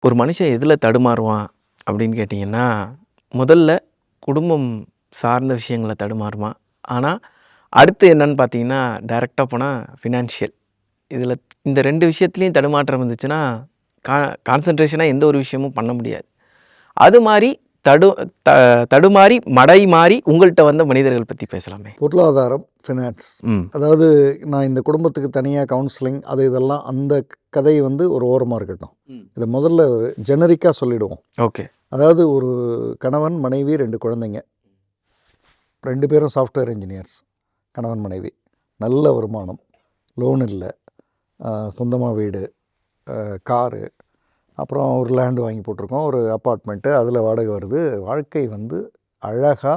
ஒரு மனுஷன் எதில தடுமாறுவான் அப்படின்னு கேட்டிங்கன்னா, முதல்ல குடும்பம் சார்ந்த விஷயங்கள்ல தடுமாறுவான். ஆனா, அடுத்து என்னன்னு பார்த்தீங்கன்னா, டைரக்ட்டா போனா ஃபினான்ஷியல். இதில இந்த 2 விஷயத்திலயும் தடுமாற்றம் இருந்துச்சுன்னா, கா கான்சன்ட்ரேஷனா எந்த ஒரு விஷயமும் பண்ண முடியாது. அது மாரி தடு த தடுமாறி, மடை மாறி உங்கள்ட்ட வந்த மனிதர்கள் பத்தி பேசலாமே. பொருளாதாரம், ஃபினான்ஸ். ம். அதாவது நான் இந்த குடும்பத்துக்கு தனியா கவுன்சிலிங் அது இதெல்லாம் அந்த கதை வந்து ஒரு ஓரமா இருக்கட்டும். இத முதல்ல ஒரு ஜெனரிக்கா சொல்லிடுவோம். ஓகே. அதாவது ஒரு கணவன், மனைவி 2 குழந்தைங்க. 2 பேரும் சாஃப்ட்வேர் இன்ஜினியர்ஸ். கணவன், மனைவி. நல்ல வருமானம். லோன் இல்ல. சொந்தமா வீடு, காரு, அப்புறம் ஒரு லேண்ட் வாங்கி போட்டிருக்கோம். ஒரு அப்பார்ட்மெண்ட்டு. அதில வாடகை வருது. வாழ்க்கை வந்து அழகா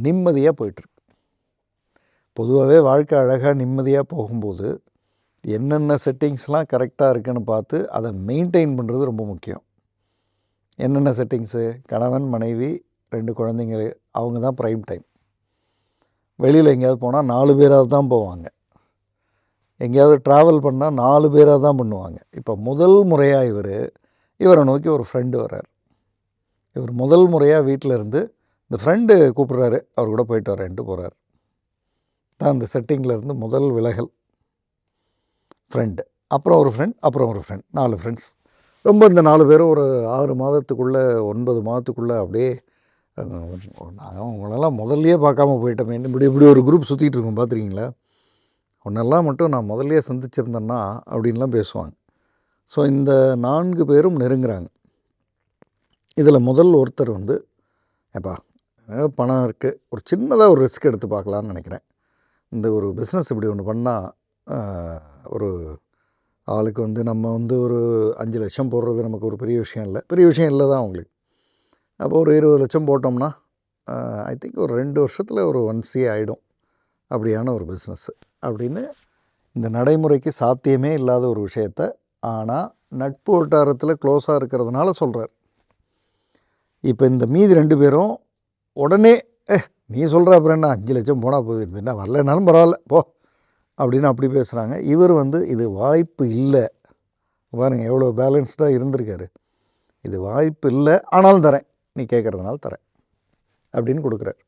நிம்மதியா போயிட்டுருக்கு. பொதுவாகவே வாழ்க்கை அழகாக நிம்மதியாக போகும்போது என்னென்ன செட்டிங்ஸ்லாம் கரெக்டாக இருக்குன்னு பார்த்து அதை மெயின்டைன் பண்ணுறது ரொம்ப முக்கியம். என்னென்ன செட்டிங்ஸு? கணவன், மனைவி, 2 குழந்தைங்க, அவங்க தான் ப்ரைம் டைம். வெளியில் எங்கேயாவது போனால் 4 பேராக தான் போவாங்க. எங்கேயாவது ட்ராவல் பண்ணால் 4 பேராக தான் பண்ணுவாங்க. இப்போ முதல் முறையாக இவரை நோக்கி ஒரு ஃப்ரெண்டு வர்றார். இவர் முதல் முறையாக வீட்டில் இருந்து இந்த ஃப்ரெண்டு கூப்பிட்றாரு, அவர் கூட போயிட்டு வரேன்ட்டு போகிறார். தான் அந்த செட்டிங்கில் இருந்து முதல் விலகல். ஃப்ரெண்டு, அப்புறம் ஒரு ஃப்ரெண்ட், அப்புறம் ஒரு ஃப்ரெண்ட், 4 ஃப்ரெண்ட்ஸ். ரொம்ப இந்த 4 பேரும் ஒரு 6 மாதத்துக்குள்ளே 9 மாதத்துக்குள்ளே அப்படியே நாங்கள் உங்களெல்லாம் முதல்லையே பார்க்காம போயிட்டோமே, இப்படி இப்படி ஒரு குரூப் சுற்றிட்டு இருக்கோம் பார்த்துருக்கீங்களா? உன்னெல்லாம் மட்டும் நான் முதல்லையே சந்திச்சிருந்தேன்னா அப்படின்லாம் பேசுவாங்க. ஸோ இந்த 4 பேரும் நெருங்குறாங்க. இதில் முதல் ஒருத்தர் வந்து, ஏப்பா பணம் இருக்குது, ஒரு சின்னதாக ஒரு ரிஸ்க் எடுத்து பார்க்கலான்னு நினைக்கிறேன். இந்த ஒரு பிஸ்னஸ் இப்படி ஒன்று பண்ணால் ஒரு ஆளுக்கு வந்து நம்ம வந்து ஒரு 5 லட்சம் போடுறது நமக்கு ஒரு பெரிய விஷயம் இல்லை. பெரிய விஷயம் இல்லை தான் அவங்களுக்கு. அப்போ ஒரு 20 லட்சம் போட்டோம்னா ஐ திங்க் ஒரு 2 வருஷத்தில் ஒரு 1 CA ஆகிடும். அப்படியான ஒரு பிஸ்னஸ்ஸு அப்படின்னு இந்த நடைமுறைக்கு சாத்தியமே இல்லாத ஒரு விஷயத்த, ஆனால் நட்பு வட்டாரத்தில் க்ளோஸாக இருக்கிறதுனால சொல்கிறார். இப்போ இந்த மீதி 2 பேரும் உடனே நீ சொல்கிற அப்புறம் என்ன 5 லட்சம் போனால் போகுது, என்ன வரலைனாலும் பரவாயில்ல போ அப்படின்னு அப்படி பேசுகிறாங்க. இவர் வந்து இது வாய்ப்பு இல்லை, பாருங்கள் எவ்வளோ பேலன்ஸ்டாக இருந்திருக்காரு. இது வாய்ப்பு இல்லை, ஆனாலும் தரேன், நீ கேட்குறதுனால தரேன் அப்படின்னு கொடுக்குறார்.